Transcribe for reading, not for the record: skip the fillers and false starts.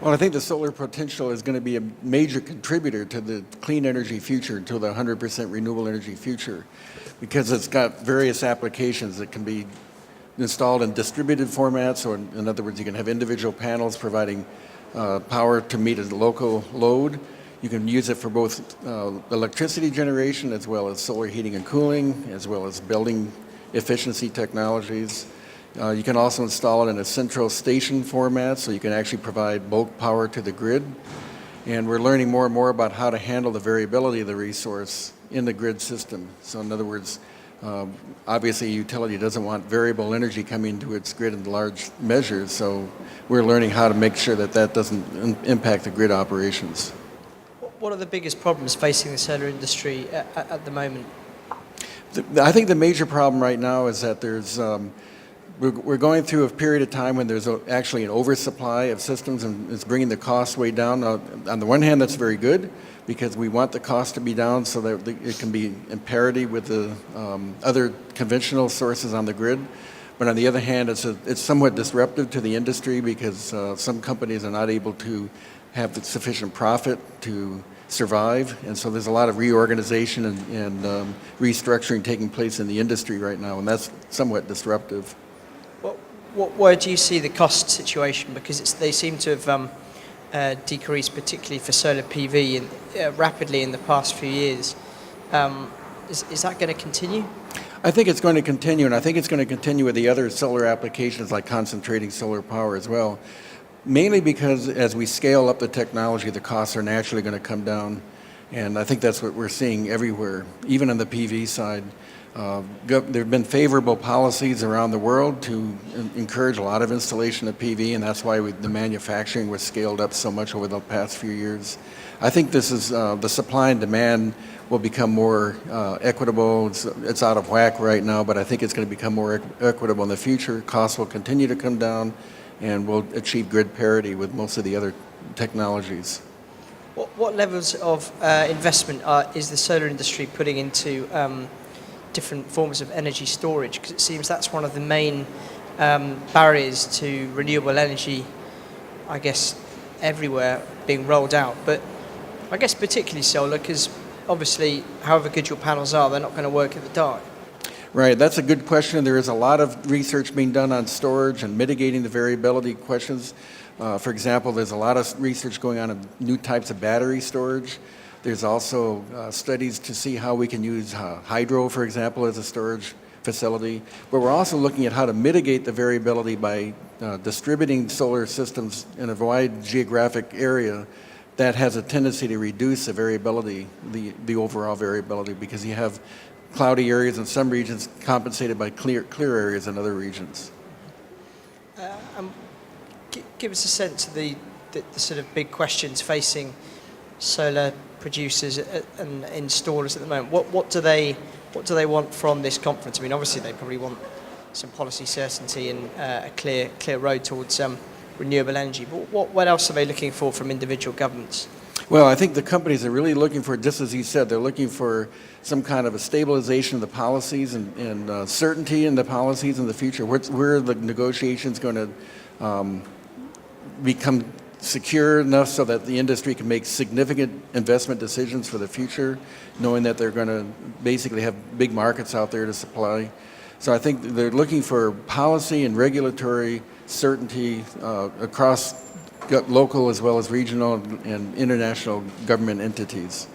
Well, I think the solar potential is going to be a major contributor to the clean energy future, to the 100% renewable energy future, because it's got various applications that can be installed in distributed formats, or in other words, you can have individual panels providing power to meet a local load. You can use it for both electricity generation as well as solar heating and cooling, as well as building efficiency technologies. You can also install it in a central station format, so you can actually provide bulk power to the grid. And we're learning more and more about how to handle the variability of the resource in the grid system. So in other words, obviously a utility doesn't want variable energy coming into its grid in large measures, so we're learning how to make sure that that doesn't impact the grid operations. What are the biggest problems facing the solar industry at the moment? I think the major problem right now is that we're going through a period of time when there's actually an oversupply of systems, and it's bringing the cost way down. Now, on the one hand, that's very good, because we want the cost to be down so that it can be in parity with the other conventional sources on the grid. But on the other hand, it's somewhat disruptive to the industry, because some companies are not able to have the sufficient profit to survive, and so there's a lot of reorganization and restructuring taking place in the industry right now, and that's somewhat disruptive. Where do you see the cost situation? Because they seem to have decreased, particularly for solar PV, rapidly in the past few years. Is that going to continue? I think it's going to continue, and I think it's going to continue with the other solar applications like concentrating solar power as well. Mainly because as we scale up the technology, the costs are naturally going to come down. And I think that's what we're seeing everywhere, even on the PV side. There have been favorable policies around the world to encourage a lot of installation of PV, and that's why the manufacturing was scaled up so much over the past few years. I think this is the supply and demand will become more equitable. It's out of whack right now, but I think it's going to become more equitable in the future. Costs will continue to come down, and we'll achieve grid parity with most of the other technologies. What levels of investment is the solar industry putting into different forms of energy storage? Because it seems that's one of the main barriers to renewable energy, I guess, everywhere being rolled out. But I guess particularly solar, because obviously, however good your panels are, they're not going to work in the dark. Right, that's a good question. There is a lot of research being done on storage and mitigating the variability questions. For example, there's a lot of research going on new types of battery storage. There's also studies to see how we can use hydro, for example, as a storage facility. But we're also looking at how to mitigate the variability by distributing solar systems in a wide geographic area that has a tendency to reduce the variability, the overall variability, because you have cloudy areas in some regions compensated by clear areas in other regions. Give us a sense of the sort of big questions facing solar producers and installers at the moment. What do they want from this conference? I mean, obviously they probably want some policy certainty and a clear road towards renewable energy. But what else are they looking for from individual governments? Well, I think the companies are really looking for, just as you said, they're looking for some kind of a stabilization of the policies and certainty in the policies in the future. Where are the negotiations going to become secure enough so that the industry can make significant investment decisions for the future, knowing that they're going to basically have big markets out there to supply. So I think they're looking for policy and regulatory certainty across local as well as regional and international government entities.